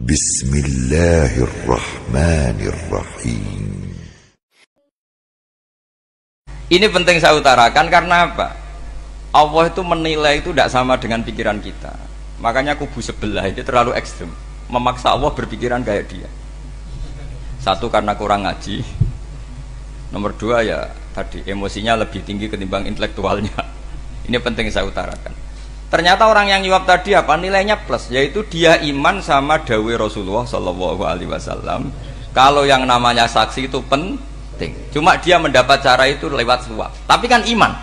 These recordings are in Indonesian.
Bismillahirrahmanirrahim. Ini penting saya utarakan karena apa? Allah itu menilai itu tidak sama dengan pikiran kita. Makanya kubu sebelah itu terlalu ekstrem, memaksa Allah berpikiran kayak dia. Satu karena kurang ngaji. Nomor dua ya tadi emosinya lebih tinggi ketimbang intelektualnya. Ini penting saya utarakan. Ternyata orang yang nyuap tadi apa nilainya plus, yaitu dia iman sama dawuh Rasulullah Shallallahu Alaihi Wasallam. Kalau yang namanya saksi itu penting, cuma dia mendapat cara itu lewat suap. Tapi kan iman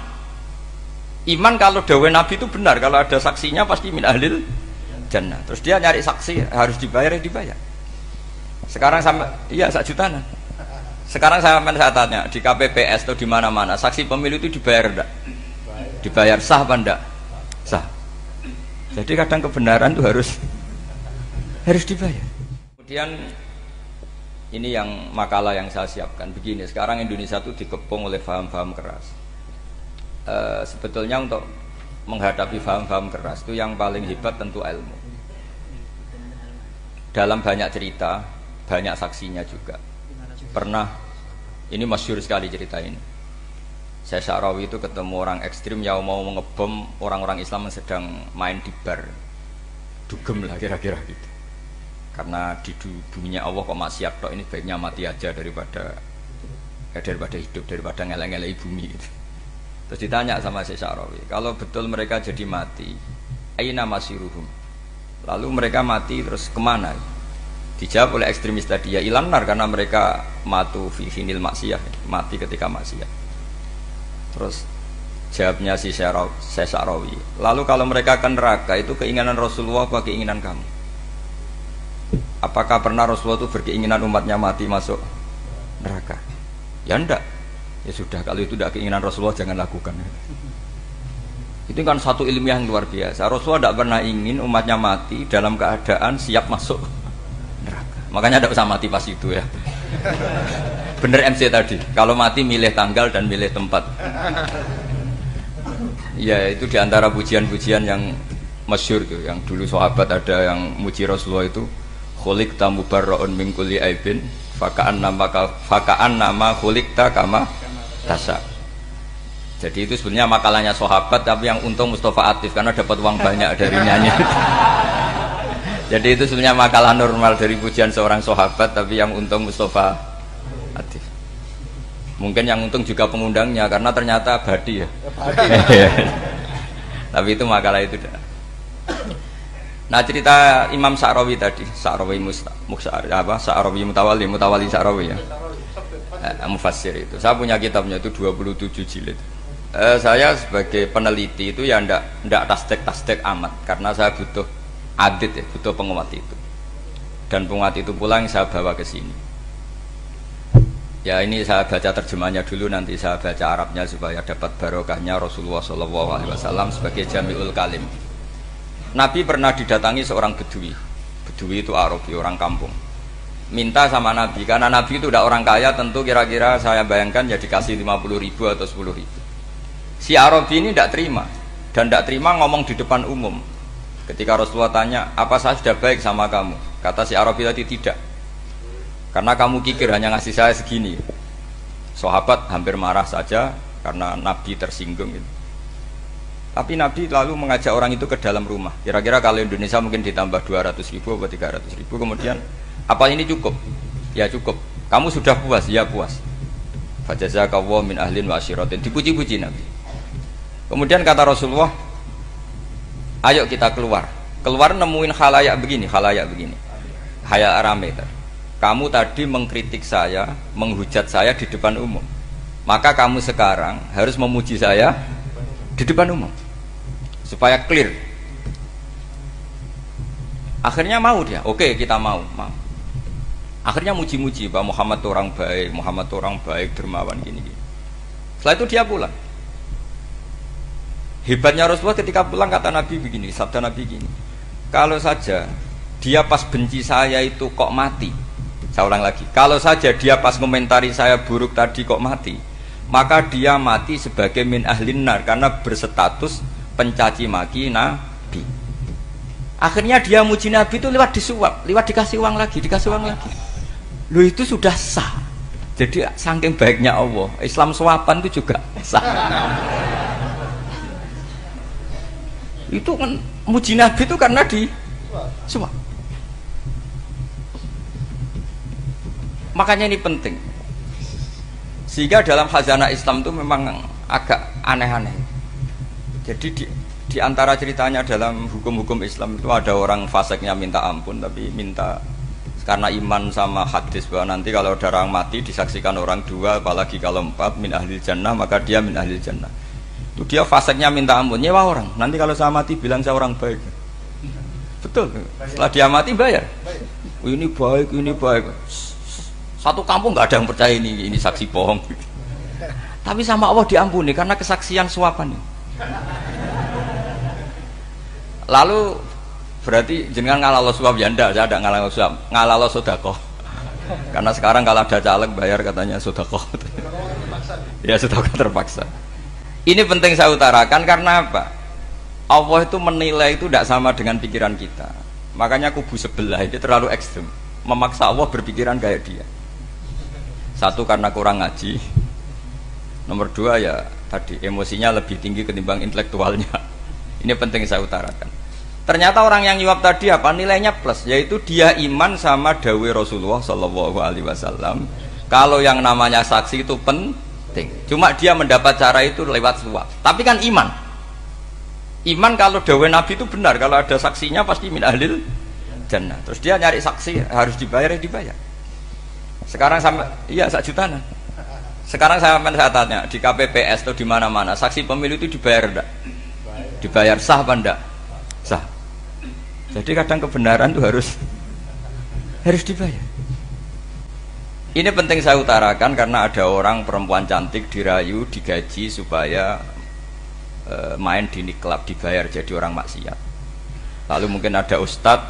kalau dawuh Nabi itu benar, kalau ada saksinya pasti min ahlil jannah. Terus dia nyari saksi harus dibayar, dibayar. Sekarang sama iya 1 juta. Sekarang saya tanya di KPPS atau di mana-mana saksi pemilu itu dibayar enggak? Dibayar sah apa enggak? Sah. Jadi kadang kebenaran itu harus dibayar. Kemudian ini yang makalah yang saya siapkan begini. Sekarang Indonesia itu dikepung oleh paham-paham keras. Sebetulnya untuk menghadapi paham-paham keras itu yang paling hebat tentu ilmu. Dalam banyak cerita, banyak saksinya juga. Pernah, ini masyhur sekali cerita ini. Saya Sya'rawi itu ketemu orang ekstrim yang mau mengebom orang-orang Islam yang sedang main di bar. Dugem lah kira-kira gitu. Karena di dunia Allah kok maksiat tok, ini baiknya mati aja daripada hidup, daripada ngeleng-ngeleng bumi gitu. Terus ditanya sama Syekh Sya'rawi, kalau betul mereka jadi mati, aina masiruhum? Lalu mereka mati terus kemana? Dijawab oleh ekstremis tadi, ya ilanar, karena mereka matu fi hinil maksiyah, mati ketika maksiat. Terus jawabnya si Syekh Sya'rawi, lalu kalau mereka akan neraka itu keinginan Rasulullah apa keinginan kamu? Apakah pernah Rasulullah itu berkeinginan umatnya mati masuk neraka? Ya enggak. Ya sudah, kalau itu tidak keinginan Rasulullah jangan lakukan. Itu kan satu ilmiah yang luar biasa. Rasulullah tidak pernah ingin umatnya mati dalam keadaan siap masuk neraka. Makanya tidak usah mati pas itu ya. Bener MC tadi, kalau mati milih tanggal dan milih tempat. Ya itu diantara pujian-pujian yang masyhur tuh, yang dulu sahabat ada yang muji Rasulullah itu, khuliqta mubarra'un min kulli aibin faka'an nama khuliqta kama tasa. Jadi itu sebenarnya makalahnya sahabat, tapi yang untung Mustafa Atif karena dapat uang banyak dari nyanyi. Jadi itu sebenarnya makalah normal dari pujian seorang sahabat, tapi yang untung Mustafa Atif. Mungkin yang untung juga pengundangnya karena ternyata abadi ya. Tapi itu makalah itu. Nah cerita Imam Sya'rawi tadi, Sya'rawi Sya'rawi Mutawali Sya'rawi ya. Mufassir itu. Saya punya kitabnya itu 27 jilid. Saya sebagai peneliti itu ya ndak tasdek amat karena saya butuh adit ya, butuh penguat itu. Dan penguat itu pula yang saya bawa ke sini. Ya ini saya baca terjemahnya dulu, nanti saya baca Arabnya supaya dapat barokahnya Rasulullah SAW sebagai Jami'ul Kalim. Nabi pernah didatangi seorang bedui. Bedui itu Arabi, orang kampung. Minta sama Nabi, karena Nabi itu tidak orang kaya, tentu kira-kira saya bayangkan ya dikasih 50.000 atau 10.000. Si Arabi ini tidak terima, dan tidak terima ngomong di depan umum. Ketika Rasulullah tanya, apa saya sudah baik sama kamu? Kata si Arabi tadi, tidak. Karena kamu kikir hanya ngasih saya segini. Sahabat hampir marah saja karena Nabi tersinggung gitu. Tapi Nabi lalu mengajak orang itu ke dalam rumah. Kira-kira kalau Indonesia mungkin ditambah 200.000 atau 300.000. Kemudian, apa ini cukup? Ya cukup. Kamu sudah puas? Ya puas. Fajazakallahu min ahlin wa asyiratin. Dipuji-puji Nabi. Kemudian kata Rasulullah, ayo kita keluar. Keluar nemuin khalayak begini. Khalayak rame. Kamu tadi mengkritik saya, menghujat saya di depan umum. Maka kamu sekarang harus memuji saya di depan umum. Supaya clear. Akhirnya mau dia. Oke, kita mau. Akhirnya muji-muji bahwa Muhammad orang baik, dermawan gini. Setelah itu dia pulang. Hebatnya Rasulullah ketika pulang kata Nabi begini, sabda Nabi gini. Kalau saja dia pas benci saya itu kok mati. Saya ulang lagi, kalau saja dia pas komentari saya buruk tadi kok mati, maka dia mati sebagai min ahlin nar karena berstatus pencaci maki Nabi. Akhirnya dia muji Nabi itu lewat disuap, lewat dikasih uang lagi, dikasih uang lagi. Lu itu sudah sah. Jadi saking baiknya Allah, Islam suapan itu juga sah. Itu kan muji Nabi itu karena di suap. Makanya ini penting. Sehingga dalam khazanah Islam itu memang agak aneh-aneh. Jadi di antara ceritanya dalam hukum-hukum Islam itu ada orang fasiknya minta ampun, tapi minta karena iman sama hadis bahwa nanti kalau ada orang mati disaksikan orang dua, apalagi kalau empat min ahlil jannah, maka dia min ahlil jannah. Itu dia fasiknya minta ampun, nyewa orang. Nanti kalau saya mati bilang saya orang baik. Betul. Setelah dia mati bayar. Ini baik, ini baik. Satu kampung nggak ada yang percaya ini saksi bohong. Tapi sama Allah diampuni karena kesaksian suapan ini. Lalu berarti jenengan ngalalo suap ya ndak, saya tidak ngalalo suap, ngalalo sedekah. Karena sekarang kalau ada caleg bayar katanya sedekah. Ya sedekah terpaksa. Ini penting saya utarakan karena apa? Allah itu menilai itu tidak sama dengan pikiran kita. Makanya kubu sebelah ini terlalu ekstrem, memaksa Allah berpikiran kayak dia. Satu karena kurang ngaji. Nomor dua ya tadi emosinya lebih tinggi ketimbang intelektualnya. Ini penting saya utarakan. Ternyata orang yang nyuap tadi apa nilainya plus, yaitu dia iman sama dawai Rasulullah Shallallahu Alaihi Wasallam. Kalau yang namanya saksi itu penting. Cuma dia mendapat cara itu lewat suap. Tapi kan iman. Iman kalau dawai Nabi itu benar. Kalau ada saksinya pasti min ahlil jannah. Terus dia nyari saksi harus dibayar ya dibayar. Sekarang sama iya 1 juta. Sekarang saya tanya di KPPS atau di mana-mana saksi pemilu itu dibayar enggak? Dibayar sah apa enggak? Sah. Jadi kadang kebenaran itu harus dibayar. Ini penting saya utarakan karena ada orang perempuan cantik dirayu, digaji supaya main di niklab, dibayar jadi orang maksiat. Lalu mungkin ada ustadz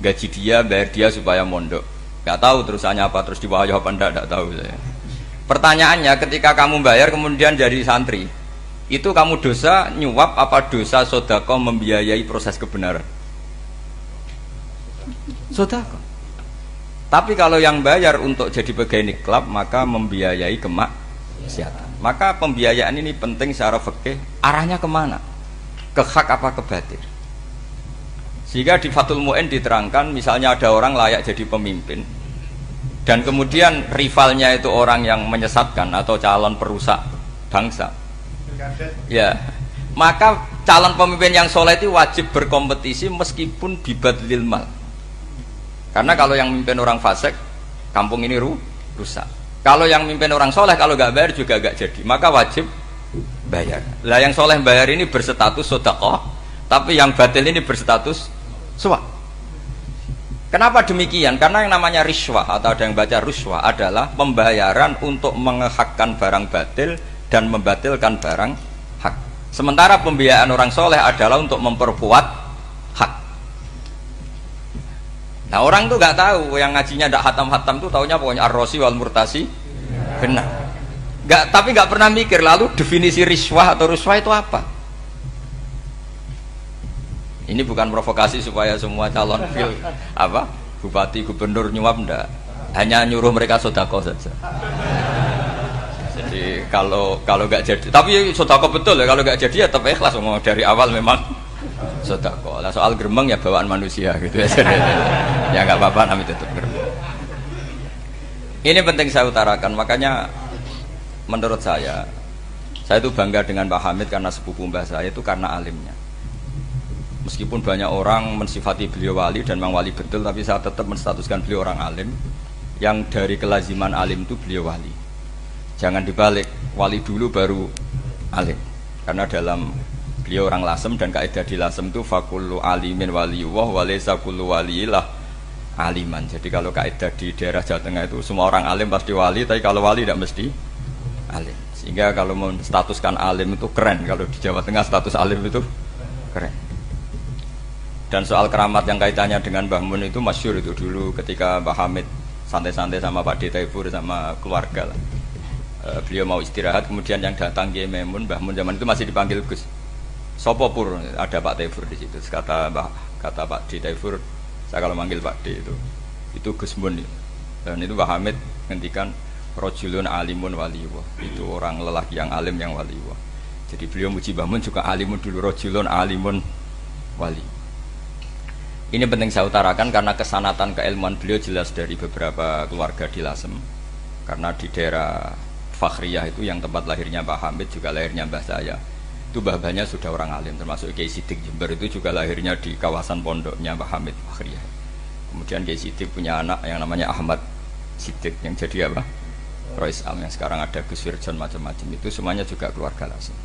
gaji dia, bayar dia supaya mondok. Gak tahu terusannya apa, terus dibayar apa enggak tahu saya. Pertanyaannya ketika kamu bayar kemudian jadi santri, itu kamu dosa nyuap apa dosa sodako membiayai proses kebenaran? Sodako. Tapi kalau yang bayar untuk jadi pegawai niklab maka membiayai kemaksiatan. Maka pembiayaan ini penting secara fikih. Arahnya kemana? Ke hak apa ke batil? Sehingga di Fathul Mu'in diterangkan misalnya ada orang layak jadi pemimpin dan kemudian rivalnya itu orang yang menyesatkan atau calon perusak bangsa. Ya, maka calon pemimpin yang soleh itu wajib berkompetisi meskipun bibadlil mal. Karena kalau yang memimpin orang fasik, kampung ini rusak. Kalau yang memimpin orang soleh, kalau nggak bayar juga nggak jadi. Maka wajib bayar. Lah yang soleh bayar ini berstatus sedekah, tapi yang batil ini berstatus suap. Kenapa demikian? Karena yang namanya riswah atau ada yang baca ruswah adalah pembayaran untuk mengehakkan barang batil dan membatilkan barang hak. Sementara pembiayaan orang soleh adalah untuk memperkuat hak. Nah orang tuh nggak tahu, yang ngajinya ndak hatam-hatam tuh taunya pokoknya ar-rosi wal murtasi benar. Tapi nggak pernah mikir lalu definisi riswah atau ruswah itu apa. Ini bukan provokasi supaya semua calon bupati gubernur nyuap ndak, hanya nyuruh mereka sodako saja. Jadi kalau nggak jadi, tapi sodako betul ya, kalau nggak jadi ya tetap ikhlas dari awal memang sodako. Lah soal geremeng ya bawaan manusia gitu ya. Ya nggak apa-apa namanya tetap geremeng. Ini penting saya utarakan, makanya menurut saya itu bangga dengan Pak Hamid karena sepupu mbah saya itu karena alimnya. Meskipun banyak orang mensifati beliau wali dan memang wali betul, tapi saya tetap menstatuskan beliau orang alim yang dari kelaziman alim itu beliau wali. Jangan dibalik, wali dulu baru alim. Karena dalam beliau orang Lasem dan kaidah di Lasem itu fakullu alimin waliyullah walaysa kullu waliyillah aliman. Jadi kalau kaidah di daerah Jawa Tengah itu semua orang alim pasti wali, tapi kalau wali tidak mesti alim. Sehingga kalau menstatuskan alim itu keren, kalau di Jawa Tengah status alim itu keren. Dan soal keramat yang kaitannya dengan Mbah Mun itu masyhur itu dulu ketika Mbah Hamid santai-santai sama Pak D. Taifur sama keluarga lah. Beliau mau istirahat, kemudian yang datang Kiai Maimun, Mbah Mun zaman itu masih dipanggil Gus. Sopo pur, ada Pak Taifur di situ. Kata kata Pak D Taifur, saya kalau manggil Pak D itu Gus Mun. Dan itu Pak Hamid ngendikan rojulun alimun waliwah, itu orang lelaki yang alim yang waliwah. Jadi beliau muji Mbah Mun juga alimun dulu, rojulun alimun wali. Ini penting saya utarakan karena kesanatan keilmuan beliau jelas dari beberapa keluarga di Lasem. Karena di daerah Fakhriyah itu yang tempat lahirnya Pak Hamid juga lahirnya Mbah saya. Itu mbah-mbahnya sudah orang alim, termasuk Kiai Sidik Jember itu juga lahirnya di kawasan pondoknya Pak Hamid Fakhriyah. Kemudian Kiai Sidik punya anak yang namanya Ahmad Sidik yang jadi apa? Rois Am yang sekarang ada Gus Wirjon macam-macam, itu semuanya juga keluarga Lasem.